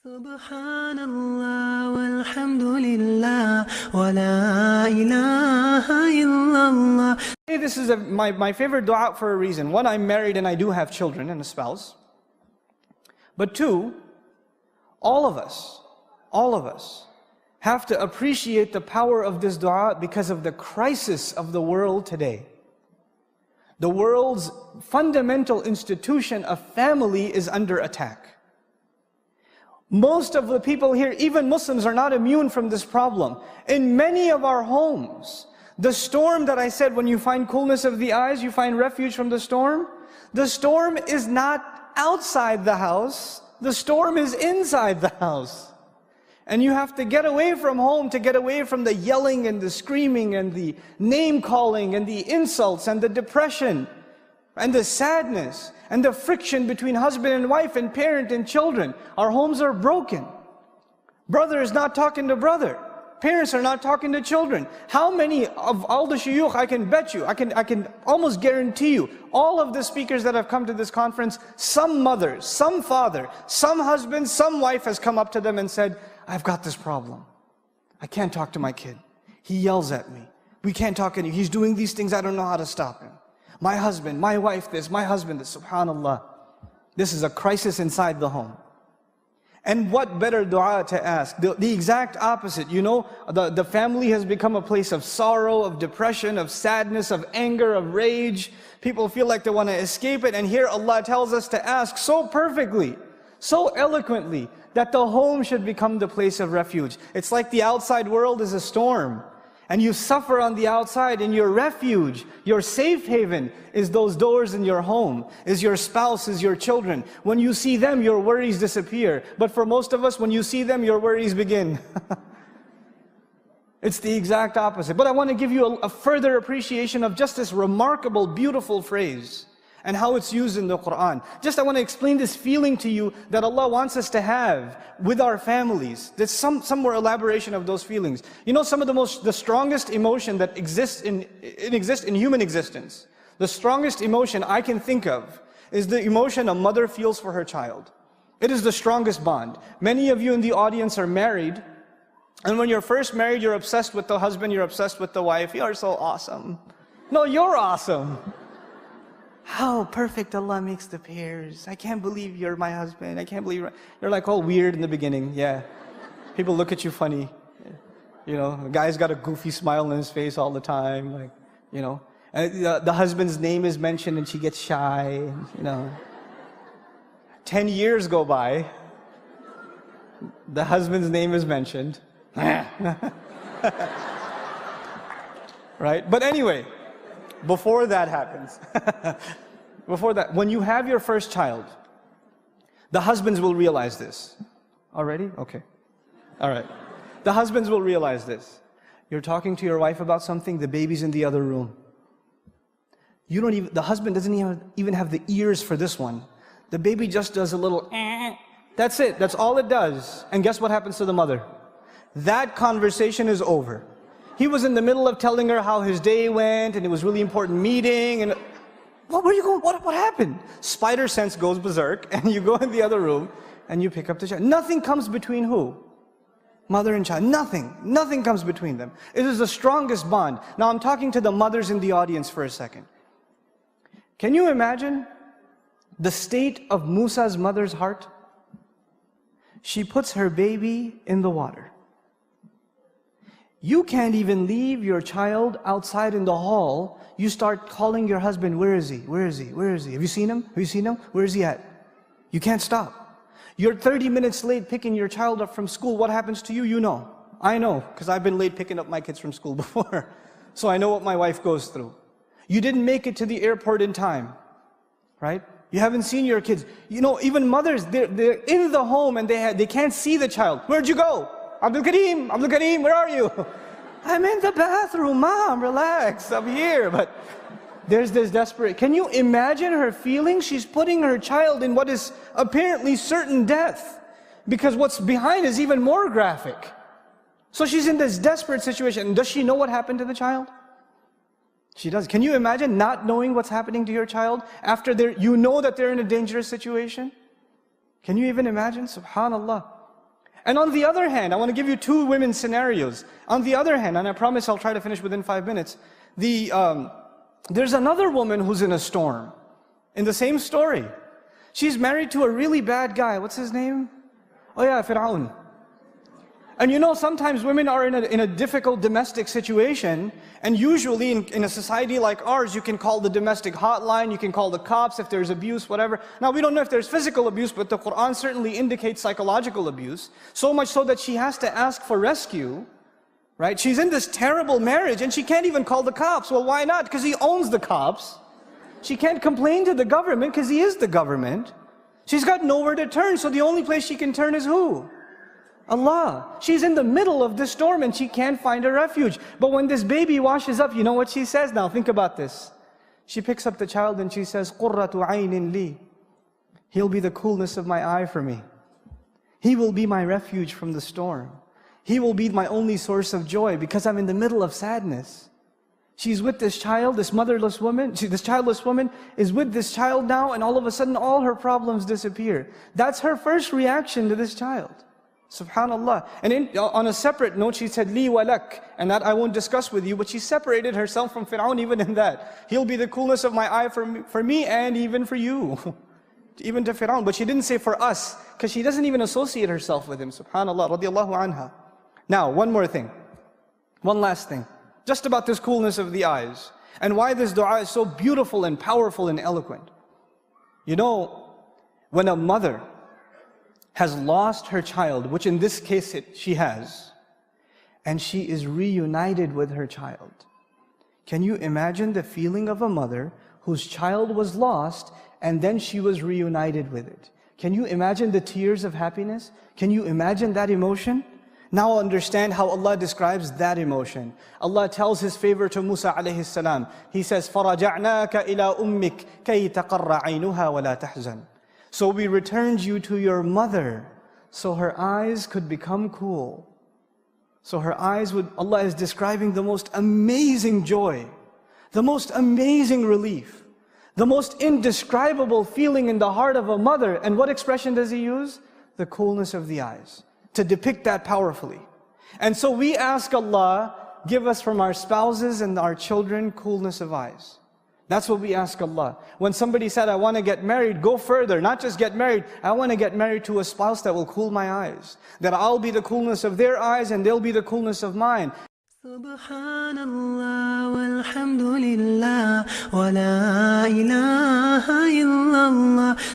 Subhanallah walhamdulillah wa la ilaha illallah. This is my favorite dua for a reason. One, I'm married and I do have children and a spouse. But two, all of us have to appreciate the power of this dua because of the crisis of the world today. The world's fundamental institution of family is under attack. Most of the people here, even Muslims, are not immune from this problem. In many of our homes, the storm that I said, when you find coolness of the eyes, you find refuge from the storm is not outside the house, the storm is inside the house. And you have to get away from home to get away from the yelling and the screaming and the name calling and the insults and the depression and the sadness and the friction between husband and wife and parent and children. Our homes are broken. Brother is not talking to brother. Parents are not talking to children. How many of all the shuyukh, I can bet you, I can almost guarantee you, all of the speakers that have come to this conference, some mother, some father, some husband, some wife has come up to them and said, I've got this problem. I can't talk to my kid. He yells at me. We can't talk anymore. He's doing these things, I don't know how to stop him. My husband, my wife this, my husband this. Subhanallah. This is a crisis inside the home. And what better dua to ask? The exact opposite. You know, the family has become a place of sorrow, of depression, of sadness, of anger, of rage. People feel like they want to escape it. And here Allah tells us to ask so perfectly, so eloquently, that the home should become the place of refuge. It's like the outside world is a storm, and you suffer on the outside, and your refuge, your safe haven, is those doors in your home, is your spouse, is your children. When you see them, your worries disappear. But for most of us, when you see them, your worries begin. It's the exact opposite. But I want to give you a further appreciation of just this remarkable, beautiful phrase and how it's used in the Quran. I want to explain this feeling to you that Allah wants us to have with our families. There's some more elaboration of those feelings. You know, some of the strongest emotion that exists in human existence, the strongest emotion I can think of is the emotion a mother feels for her child. It is the strongest bond. Many of you in the audience are married, and when you're first married, you're obsessed with the husband, you're obsessed with the wife. You are so awesome. No, you're awesome. How perfect Allah makes the pairs. I can't believe you're my husband. I can't believe you're like all weird in the beginning. Yeah. People look at you funny. You know, a guy's got a goofy smile on his face all the time. Like, you know. And the husband's name is mentioned and she gets shy. You know. 10 years go by. The husband's name is mentioned. Right? But anyway, before that happens, when you have your first child, the husbands will realize this. Already? Okay. All right. The husbands will realize this. You're talking to your wife about something, the baby's in the other room. The husband doesn't even have the ears for this one. The baby just does a little That's it. That's all it does. And guess what happens to the mother? That conversation is over. He was in the middle of telling her how his day went, and it was a really important meeting, and where are you going? What happened? Spider sense goes berserk, and you go in the other room, and you pick up the child. Nothing comes between who? Mother and child. Nothing comes between them. It is the strongest bond. Now I'm talking to the mothers in the audience for a second. Can you imagine the state of Musa's mother's heart? She puts her baby in the water. You can't even leave your child outside in the hall. You start calling your husband, where is he? Where is he? Where is he? Have you seen him? Have you seen him? Where is he at? You can't stop. You're 30 minutes late picking your child up from school. What happens to you? You know. I know, because I've been late picking up my kids from school before. So I know what my wife goes through. You didn't make it to the airport in time, right? You haven't seen your kids. You know, even mothers, they're in the home and they can't see the child. Where'd you go? Abdul Kareem, where are you? I'm in the bathroom, Mom, relax, I'm here. But there's this desperate, can you imagine her feeling? She's putting her child in what is apparently certain death, because what's behind is even more graphic. So she's in this desperate situation. Does she know what happened to the child? She does. Can you imagine not knowing what's happening to your child after you know that they're in a dangerous situation? Can you even imagine? Subhanallah. And on the other hand, I want to give you two women's scenarios. On the other hand, and I promise I'll try to finish within 5 minutes, there's another woman who's in a storm. In the same story. She's married to a really bad guy. What's his name? Oh yeah, Fir'aun. And you know, sometimes women are in a difficult domestic situation, and usually in a society like ours, you can call the domestic hotline, you can call the cops if there's abuse, whatever. Now, we don't know if there's physical abuse, but the Quran certainly indicates psychological abuse, so much so that she has to ask for rescue, right? She's in this terrible marriage, and she can't even call the cops. Well, why not? Because he owns the cops. She can't complain to the government, because he is the government. She's got nowhere to turn, so the only place she can turn is who? Allah. She's in the middle of this storm and she can't find a refuge. But when this baby washes up, you know what she says now? Think about this. She picks up the child and she says, قُرَّةُ عَيْنٍ لِي. He'll be the coolness of my eye for me. He will be my refuge from the storm. He will be my only source of joy because I'm in the middle of sadness. She's with this child, this motherless woman, this childless woman is with this child now, and all of a sudden all her problems disappear. That's her first reaction to this child. Subhanallah. And on a separate note, she said, Li walak, and that I won't discuss with you, but she separated herself from Fir'aun even in that. He'll be the coolness of my eye for me and even for you. Even to Fir'aun. But she didn't say for us, because she doesn't even associate herself with him. Subhanallah, radiallahu anha. Now, one more thing. One last thing. Just about this coolness of the eyes. And why this dua is so beautiful and powerful and eloquent. You know, when a mother has lost her child, which in this case she has, and she is reunited with her child. Can you imagine the feeling of a mother whose child was lost and then she was reunited with it? Can you imagine the tears of happiness? Can you imagine that emotion? Now understand how Allah describes that emotion. Allah tells His favor to Musa alayhi salam. He says, فَرَجَعْنَاكَ إِلَىٰ أُمِّكَ كَيْ تَقَرَّ عَيْنُهَا وَلَا تَحْزَنْ. So we returned you to your mother, so her eyes could become cool. So her eyes would, Allah is describing the most amazing joy, the most amazing relief, the most indescribable feeling in the heart of a mother. And what expression does He use? The coolness of the eyes, to depict that powerfully. And so we ask Allah, give us from our spouses and our children coolness of eyes. That's what we ask Allah. When somebody said, I want to get married, go further. Not just get married, I want to get married to a spouse that will cool my eyes. That I'll be the coolness of their eyes and they'll be the coolness of mine. Subhanallah walhamdulillah wa la ilaha illallah.